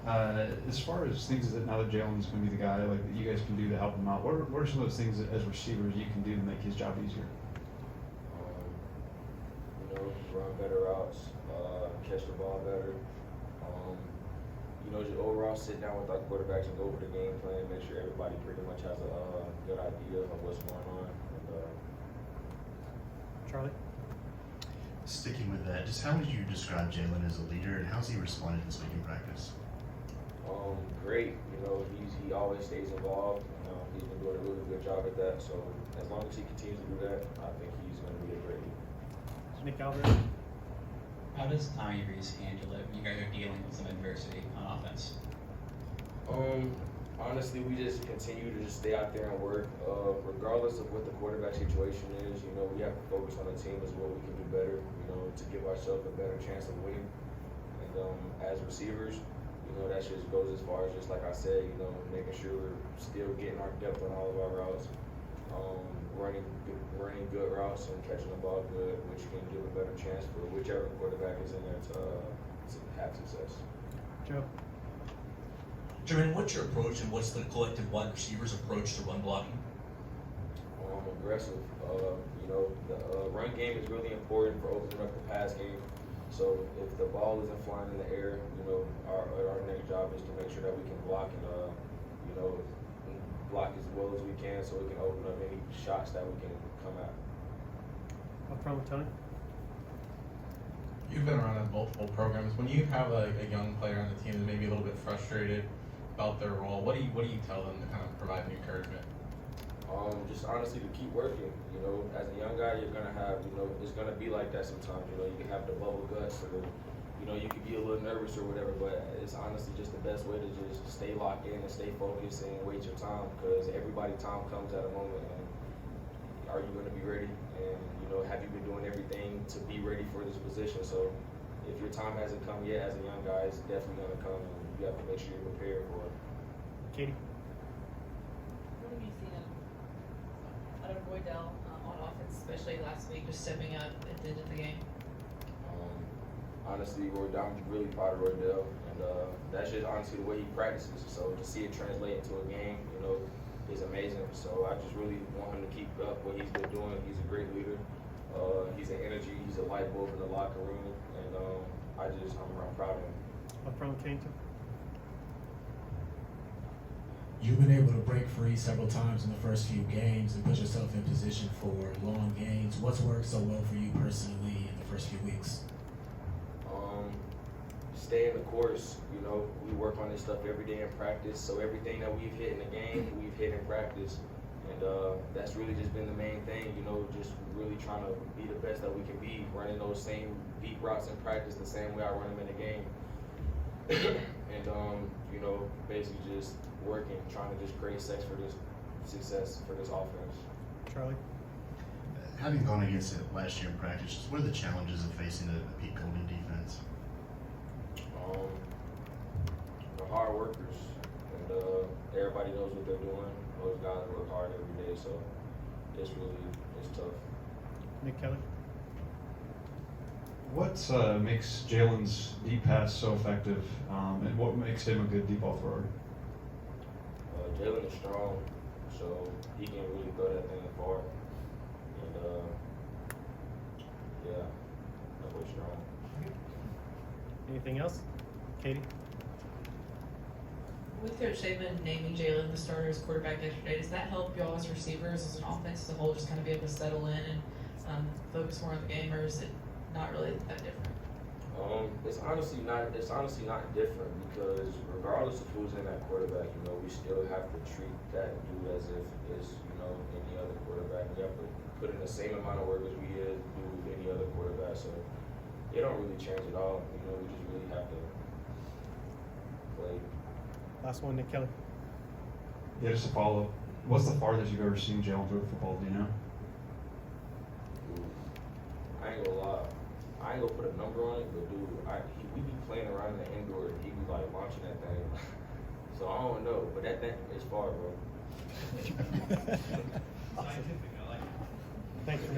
As far as things that now that Jalen's going to be the guy, like that you guys can do to help him out, what are some of those things that, as receivers you can do to make his job easier? Run better routes, catch the ball better. Just overall sit down with our quarterbacks and go over the game plan, make sure everybody pretty much has a good idea of what's going on. Charlie? Sticking with that, just how would you describe Jalen as a leader, and how's he responded this week in practice? Great. He always stays involved. He's been doing a really good job at that. So as long as he continues to do that, I think he's going to be a great leader. Nick Albert? How does Tommy Reese handle it when you guys are dealing with some adversity on offense? Honestly, we just continue to just stay out there and work. Regardless of what the quarterback situation is, we have to focus on the team as what we can do better, to give ourselves a better chance of winning. And as receivers, that just goes as far as just like I said, making sure we're still getting our depth on all of our routes, running good routes and catching the ball good, which can give a better chance for whichever quarterback is in there to have success. Joe? Jermaine, what's your approach and what's the collective wide receivers' approach to run blocking? Aggressive. The run game is really important for opening up the pass game. So if the ball isn't flying in the air, our next job is to make sure that we can block and block as well as we can, so we can open up any shots that we can come at. Up front with Tony? You've been around in multiple programs. When you have a young player on the team that may be a little bit frustrated about their role, what do you tell them to kind of provide an encouragement? Just honestly to keep working. As a young guy, you're gonna have, it's gonna be like that sometimes. You can have the bubble guts, or you can be a little nervous or whatever. But it's honestly just the best way to just stay locked in and stay focused and wait your time, because everybody time comes at a moment. And are you gonna be ready? And have you been doing everything to be ready for this position? So if your time hasn't come yet as a young guy, it's definitely gonna come, and you have to make sure you're prepared for it. Katie? What have you seen out of Roydell on offense, especially last week, just stepping up at the end of the game? Honestly, I'm really proud of Roydell, and that's just honestly the way he practices. So to see it translate into a game, is amazing. So I just really want him to keep up what he's been doing. He's a great leader. He's an energy. He's a light bulb in the locker room, and I'm proud of him. Up front with Kane? You've been able to break free several times in the first few games and put yourself in position for long gains. What's worked so well for you personally in the first few weeks? Stay in the course. We work on this stuff every day in practice. So everything that we've hit in the game, we've hit in practice. And that's really just been the main thing, just really trying to be the best that we can be, running those same deep routes in practice the same way I run them in the game. And, basically just working, trying to just create success for this offense. Charlie? Having gone against it last year in practice, just what are the challenges of facing a Pete Golden defense? The hard workers, and everybody knows what they're doing. Those guys work hard every day, so it's tough. Nick Kelly? What makes Jalen's deep pass so effective, and what makes him a good deep ball thrower? Jalen is strong, so he can really throw that thing far. And definitely strong. Anything else? Katie? With Coach Saban naming Jalen the starter as quarterback yesterday, does that help y'all as receivers, as an offense as a whole, just kind of be able to settle in and focus more on the game, or is it not really that different? It's honestly not different, because regardless of who's in that quarterback, we still have to treat that dude as if it's any other quarterback. We have to put in the same amount of work as we do any other quarterback. So it don't really change at all. We just really have to play. Last one, Nick Kelly. Yeah, just a follow-up. What's the farthest you've ever seen Jalen throw the football, do you know? I ain't gonna lie. I ain't gonna put a number on it, but dude, we be playing around in the indoor, and he be like launching that thing. So I don't know, but that thing is far, bro. Awesome. Thanks for